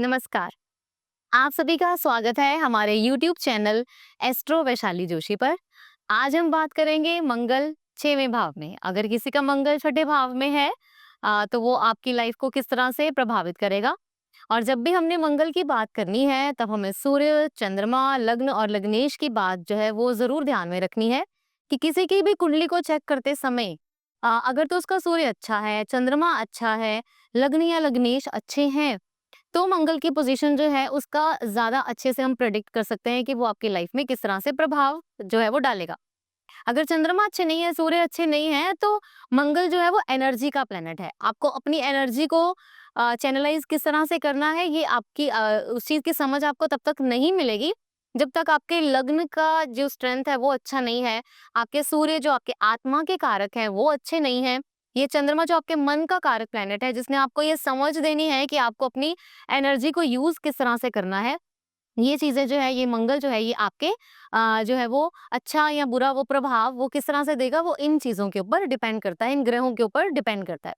नमस्कार। आप सभी का स्वागत है हमारे YouTube channel astro Vaishali Joshi पर। आज हम बात करेंगे मंगल 6वें भाव में। अगर किसी का मंगल छठे भाव में है तो वो आपकी लाइफ को किस तरह से प्रभावित करेगा। और जब भी हमने मंगल की बात करनी है तब हमें सूर्य, चंद्रमा, लग्न और लग्नेश की बात जो है वो ज़रूर ध्यान में रखनी है कि किसी की भी कुंडली को चेक करते समय अगर तो उसका सूर्य अच्छा है, चंद्रमा अच्छा है, लग्न या लग्नेश अच्छे हैं, तो मंगल की पोजीशन जो है उसका ज़्यादा अच्छे से हम प्रेडिक्ट कर सकते हैं कि वो आपकी लाइफ में किस तरह से प्रभाव जो है वो डालेगा। अगर चंद्रमा अच्छे नहीं है, सूर्य अच्छे नहीं है, तो मंगल जो है वो एनर्जी का प्लैनेट है। आपको अपनी एनर्जी को चैनलाइज़ किस तरह से करना है, ये आपकी उस चीज़ की समझ आपको तब तक नहीं मिलेगी, जब तक आपके लग्न का जो स्ट्रेंथ है वो अच्छा नहीं है, आपके सूर्य जो आपके आत्मा के कारक हैं वो अच्छे नहीं हैं, ये चंद्रमा जो आपके मन का कारक प्लैनेट है, जिसने आपको ये समझ देनी है कि आपको अपनी एनर्जी को यूज़ किस तरह से करना है। ये चीज़ें जो है, ये मंगल जो है, ये आपके जो है वो अच्छा या बुरा वो प्रभाव वो किस तरह से देगा, वो इन चीज़ों के ऊपर डिपेंड करता है, इन ग्रहों के ऊपर डिपेंड करता है।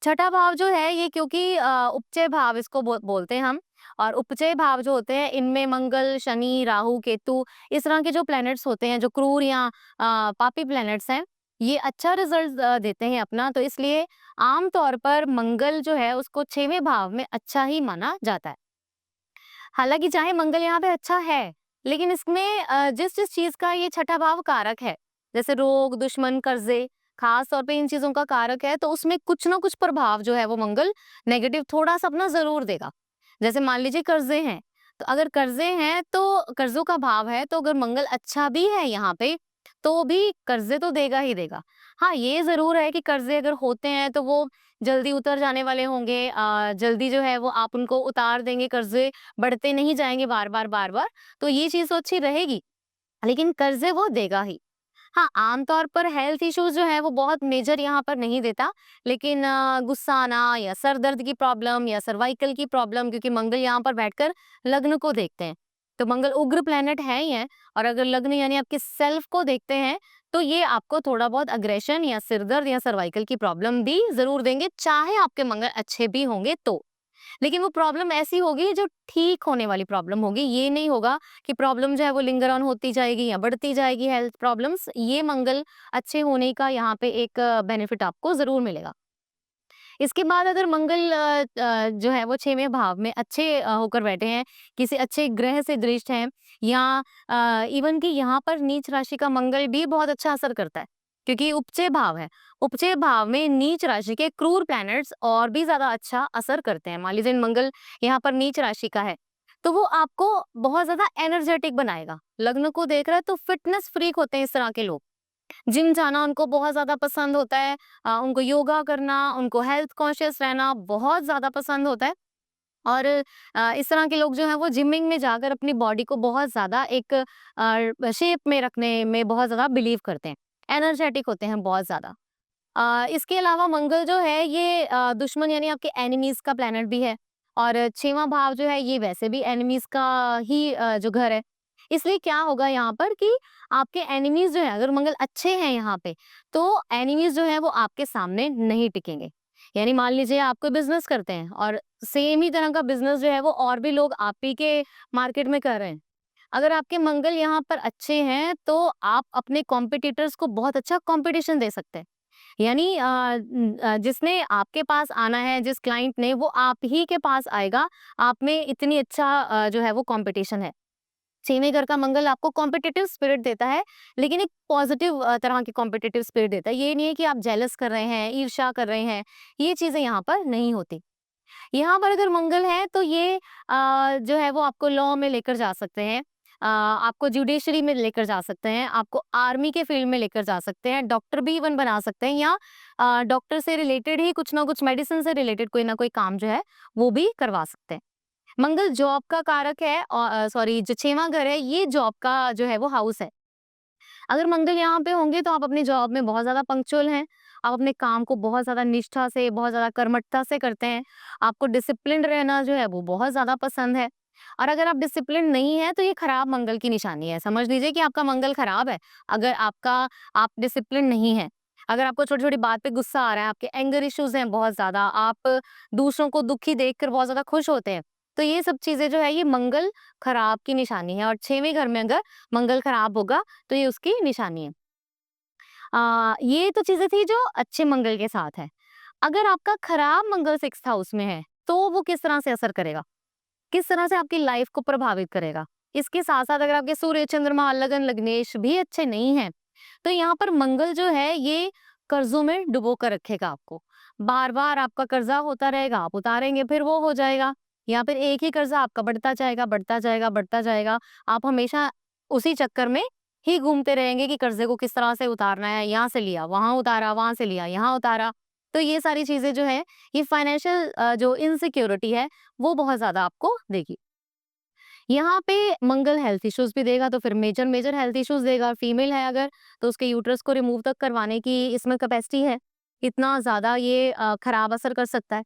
छठा भाव जो है ये क्योंकि उपचय भाव इसको बोलते हैं हम। और उपचय भाव जो होते हैं इनमें मंगल, शनि, राहु, केतु इस तरह के जो प्लैनेट्स होते हैं, जो क्रूर या पापी प्लैनेट्स हैं, ये अच्छा रिजल्ट देते हैं अपना। तो इसलिए आम तौर पर मंगल जो है उसको 6वें भाव में अच्छा ही माना जाता है। हालाँकि चाहे मंगल यहाँ पे अच्छा है, लेकिन इसमें जिस-जिस चीज़ का ये छठा भाव कारक है, जैसे रोग, दुश्मन, कर्ज़े, ख़ास तौर पे इन चीज़ों का कारक है, तो उसमें कुछ ना कुछ प्रभाव जो है वो मंगल नेगेटिव थोड़ा-सा अपना ज़रूर देगा। जैसे मान लीजिए कर्ज़े हैं, तो अगर कर्ज़े हैं तो कर्ज़ों का भाव है, तो अगर मंगल अच्छा भी है यहाँ पे, तो भी कर्ज़े तो देगा ही देगा। हाँ, ये ज़रूर है कि कर्ज़े अगर होते हैं तो वो जल्दी उतर जाने वाले होंगे, जल्दी जो है वो आप उनको उतार देंगे, कर्ज़े बढ़ते नहीं जाएँगे बार-बार, बार-बार, तो ये चीज़ तो अच्छी रहेगी, लेकिन कर्ज़े वो देगा ही। हाँ, आमतौर पर हेल्थ इश्यूज़ जो है वो बहुत मेजर यहाँ पर नहीं देता, लेकिन गुस्सा आना या सर दर्द की प्रॉब्लम या सर्वाइकल की प्रॉब्लम, क्योंकि मंगल यहाँ पर बैठकर लग्न को देखते हैं। तो मंगल उग्र प्लैनेट है ही है, और अगर लग्न यानी आपके सेल्फ को देखते हैं, तो ये आपको थोड़ा बहुत अग्रेशन या सिर दर्द या सर्वाइकल की प्रॉब्लम भी ज़रूर देंगे, चाहे आपके मंगल अच्छे भी होंगे तो। लेकिन वो प्रॉब्लम ऐसी होगी जो ठीक होने वाली प्रॉब्लम होगी, ये नहीं होगा कि प्रॉब्लम जो है वो लिंगर ऑन होती जाएगी या बढ़ती जाएगी हेल्थ प्रॉब्लम्स। ये मंगल अच्छे होने का यहाँ पे एक बेनिफिट आपको ज़रूर मिलेगा। इसके बाद अगर मंगल जो है वो 6वें भाव में अच्छे होकर बैठे हैं, किसी अच्छे ग्रह से दृष्ट हैं, या इवन कि यहाँ पर नीच राशि का मंगल भी बहुत अच्छा असर करता है, क्योंकि उपचय भाव है। उपचय भाव में नीच राशि के क्रूर प्लैनेट्स और भी ज़्यादा अच्छा असर करते हैं। मान लीजिए मंगल यहाँ पर नीच राशि का है, तो वो आपको बहुत ज़्यादा एनर्जेटिक बनाएगा। लग्न को देख रहा है तो फिटनेस फ्रीक होते हैं इस तरह के लोग। जिम जाना उनको बहुत ज़्यादा पसंद होता है, उनको योगा करना, उनको हेल्थ कॉन्शियस रहना बहुत ज़्यादा पसंद होता है। और इस तरह के लोग जो हैं वो जिमिंग में जाकर अपनी बॉडी को बहुत ज़्यादा एक शेप में रखने में बहुत ज़्यादा बिलीव करते हैं। एनर्जेटिक होते हैं बहुत ज़्यादा। इसके अलावा मंगल जो है ये दुश्मन यानी आपके एनिमीज़ का प्लैनेट भी है, और 6वां भाव जो है ये वैसे भी एनिमीज़ का ही जो घर है। इसलिए क्या होगा यहाँ पर कि आपके एनिमीज़ जो हैं, अगर मंगल अच्छे हैं यहाँ पे, तो एनिमीज़ जो हैं वो आपके सामने नहीं टिकेंगे। यानी मान लीजिए आप कोई बिज़नेस करते हैं और सेम ही तरह का बिज़नेस जो है वो और भी लोग आप ही के मार्केट में कर रहे हैं। अगर आपके मंगल यहाँ पर अच्छे हैं, तो आप अपने कॉम्पिटिटर्स को बहुत अच्छा कॉम्पिटिशन दे सकते हैं। यानी जिसने आपके पास आना है, जिस क्लाइंट ने, वो आप ही के पास आएगा। आप में इतनी अच्छा जो है वो कॉम्पिटिशन है। छेवें घर का मंगल आपको कॉम्पिटिटिव स्पिरिट देता है, लेकिन एक पॉजिटिव तरह की कॉम्पिटिटिव स्पिरिट देता है। ये नहीं है कि आप जेलस कर रहे हैं, ईर्ष्या कर रहे हैं, ये चीज़ें यहाँ पर नहीं होती। यहाँ पर अगर मंगल है तो ये जो है वो आपको लॉ में लेकर जा सकते हैं, आपको जुडिशरी में लेकर जा सकते हैं, आपको आर्मी के फील्ड में लेकर जा सकते हैं, डॉक्टर भी इवन बना सकते हैं, या डॉक्टर से रिलेटेड ही कुछ ना कुछ मेडिसिन से रिलेटेड कोई ना कोई काम जो है वो भी करवा सकते हैं। मंगल जॉब का कारक है, सॉरी, जो 6वां घर है ये जॉब का जो है वो हाउस है। अगर मंगल यहाँ पे होंगे तो आप अपनी जॉब में बहुत ज़्यादा पंक्चुअल हैं, आप अपने काम को बहुत ज़्यादा निष्ठा से, बहुत ज़्यादा कर्मठता से करते हैं, आपको डिसिप्लिन्ड रहना जो है वो बहुत ज़्यादा पसंद है। और अगर आप डिसिप्लिन नहीं हैं तो ये खराब मंगल की निशानी है। समझ लीजिए कि आपका मंगल खराब है, अगर आप डिसिप्लिन नहीं हैं। अगर आपको छोटी-छोटी बात पे गुस्सा आ रहा है, आपके एंगर इश्यूज़ हैं बहुत ज़्यादा, आप दूसरों को दुखी देखकर बहुत ज़्यादा खुश होते हैं, तो ये सब चीजें जो है ये मंगल खराब की निशानी है, और 6वें घर में अगर मंगल खराब होगा तो ये उसकी निशानी है। ये तो चीजें थी जो अच्छे मंगल के साथ है। अगर आपका खराब मंगल 6th हाउस में है, तो वो किस तरह से असर करेगा? किस तरह से आपकी लाइफ को प्रभावित करेगा? इसके साथ-साथ अगर आपके सूर्य, चंद्रमा, लगन, लग्नेश भी अच्छे नहीं हैं, तो यहाँ पर मंगल जो है ये कर्ज़ों में डुबो कर रखेगा आपको। बार-बार आपका कर्ज़ा होता रहेगा, आप उतारेंगे फिर वो हो जाएगा, या फिर एक ही कर्ज़ा आपका बढ़ता जाएगा, बढ़ता जाएगा, बढ़ता जाएगा। आप हमेशा उसी चक्कर में ही घूमते रहेंगे कि कर्ज़े को किस तरह से उतारना है, यहाँ से लिया, वहाँ उतारा, वहाँ से लिया, यहाँ उतारा। तो ये सारी चीज़ें जो है, ये फाइनेंशियल जो इनसिक्योरिटी है, वो बहुत ज़्यादा आपको देगी। यहाँ पे मंगल हेल्थ इश्यूज भी देगा, तो फिर मेजर मेजर हेल्थ इश्यूज देगा। फीमेल है अगर, तो उसके यूट्रस को रिमूव तक करवाने की इसमें कैपेसिटी है। इतना ज़्यादा ये खराब असर कर सकता है।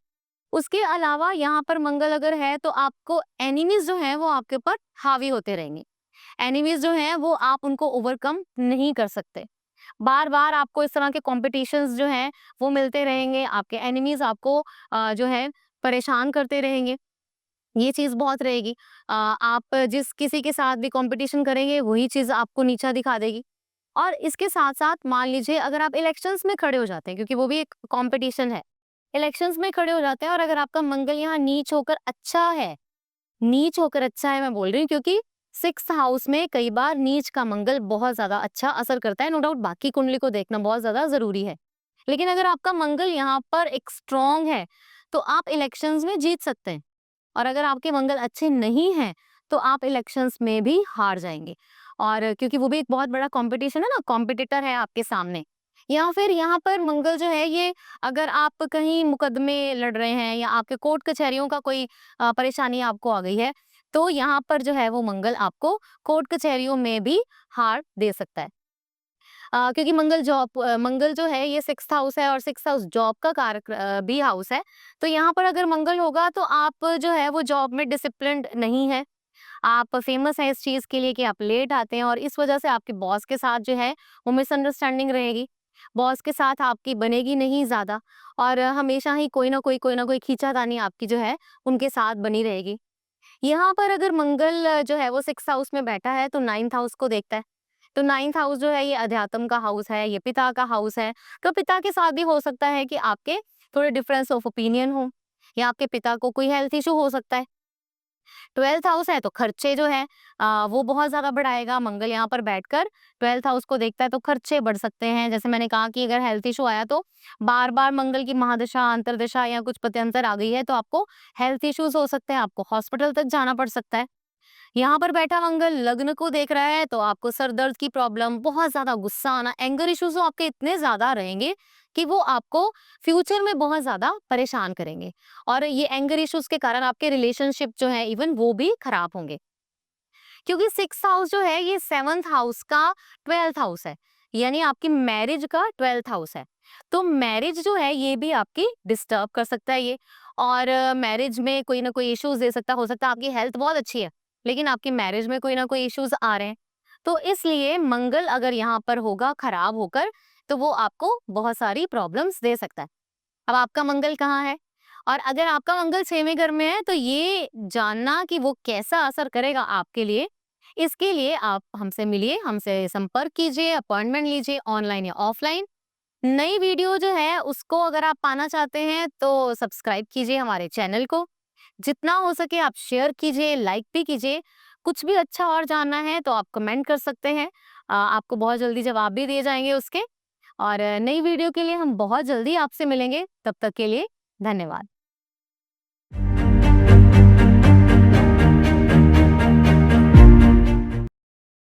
उसके अलावा यहाँ पर मंगल अगर है तो आपको एनिमीज़ जो हैं वो आपके ऊपर हावी होते रहेंगे। एनिमीज़ जो हैं वो आप उनको ओवरकम नहीं कर सकते। बार-बार आपको इस तरह के कॉम्पिटिशन्स जो हैं वो मिलते रहेंगे। आपके एनिमीज़ आपको जो है परेशान करते रहेंगे। ये चीज़ बहुत रहेगी। आप जिस किसी के साथ भी कॉम्पिटिशन करेंगे, वही चीज़ आपको नीचा दिखा देगी। और इसके साथ-साथ मान लीजिए अगर आप इलेक्शंस में खड़े हो जाते हैं, क्योंकि वो भी एक कॉम्पिटिशन है। इलेक्शंस में खड़े हो जाते हैं और अगर आपका मंगल यहाँ नीच होकर अच्छा है मैं बोल रही हूँ, क्योंकि 6th हाउस में कई बार नीच का मंगल बहुत ज़्यादा अच्छा असर करता है। नो डाउट बाकी कुंडली को देखना बहुत ज़्यादा ज़रूरी है। लेकिन अगर आपका मंगल यहाँ पर एक स्ट्रॉन्ग है, तो आप इलेक्शंस में जीत सकते हैं। और अगर आपके मंगल अच्छे नहीं हैं, तो आप इलेक्शंस में भी हार जाएँगे। और क्योंकि वो भी एक बहुत बड़ा कॉम्पिटिशन है ना, कॉम्पिटिटर है आपके सामने। या फिर यहाँ पर मंगल जो है ये, अगर आप कहीं मुकदमे लड़ रहे हैं या आपके कोर्ट कचहरियों का कोई परेशानी आपको आ गई है, तो यहाँ पर जो है वो मंगल आपको कोर्ट कचहरियों में भी हार दे सकता है। क्योंकि मंगल जो है ये 6th हाउस है और 6th हाउस जॉब का कारक भी हाउस है। तो यहाँ पर अगर मंगल होगा तो आप जो है वो जॉब में डिसिप्लिन्ड नहीं है। आप फेमस हैं इस चीज़ के लिए कि आप लेट आते हैं, और इस वजह से आपके बॉस के साथ जो है वो मिसअंडरस्टैंडिंग रहेगी। बॉस के साथ आपकी बनेगी नहीं ज़्यादा, और हमेशा ही कोई ना कोई खींचातानी आपकी जो है उनके साथ बनी रहेगी। यहाँ पर अगर मंगल जो है वो 6th हाउस में बैठा है तो 9th हाउस को देखता है। तो 9th हाउस जो है ये अध्यात्म का हाउस है, ये पिता का हाउस है। तो पिता के साथ भी हो सकता है कि आपके थोड़े डिफरेंस ऑफ ओपिनियन हो, या आपके पिता को कोई हेल्थ इश्यू हो सकता है। 12th हाउस है तो खर्चे जो हैं वो बहुत ज़्यादा बढ़ाएगा। मंगल यहाँ पर बैठकर 12th हाउस को देखता है तो खर्चे बढ़ सकते हैं। जैसे मैंने कहा कि अगर हेल्थ इश्यू आया तो बार-बार मंगल की महादशा, अंतर्दशा या कुछ पत्यंतर आ गई है तो आपको हेल्थ इश्यूज़ हो सकते हैं, आपको हॉस्पिटल तक जाना पड़ सकता है। यहाँ पर बैठा मंगल लग्न को देख रहा है तो आपको सर दर्द की प्रॉब्लम, बहुत ज्यादा गुस्सा आना, एंगर इश्यूज तो आपके इतने ज्यादा रहेंगे कि वो आपको फ्यूचर में बहुत ज्यादा परेशान करेंगे, और ये एंगर इश्यूज के कारण आपके रिलेशनशिप जो है इवन वो भी खराब होंगे। क्योंकि 6th हाउस जो है ये 7th हाउस का 12th हाउस है, यानी आपकी मैरिज का 12th हाउस है। तो मैरिज जो है ये भी आपकी डिस्टर्ब कर सकता है ये, और मैरिज में कोई ना कोई इश्यूज दे सकता, हो सकता है आपकी हेल्थ बहुत अच्छी है लेकिन आपकी मैरिज में कोई ना कोई इश्यूज आ रहे हैं। तो इसलिए मंगल अगर यहाँ पर होगा खराब होकर, तो वो आपको बहुत सारी प्रॉब्लम्स दे सकता है। अब आपका मंगल कहाँ है? और अगर आपका मंगल 6वें घर में है तो ये जानना कि वो कैसा असर करेगा आपके लिए, इसके लिए आप हमसे मिलिए, हमसे संपर्क कीजिए, अपॉइंटमेंट लीजिए ऑनलाइन या ऑफलाइन। नई वीडियो जो है उसको अगर आप पाना चाहते हैं तो सब्सक्राइब कीजिए हमारे चैनल को। जितना हो सके आप शेयर कीजिए, लाइक भी कीजिए। कुछ भी अच्छा और जानना है तो आप कमेंट कर सकते हैं। आपको बहुत जल्दी जवाब भी दिए जाएँगे उसके। और नई वीडियो के लिए हम बहुत जल्दी आपसे मिलेंगे। तब तक के लिए धन्यवाद।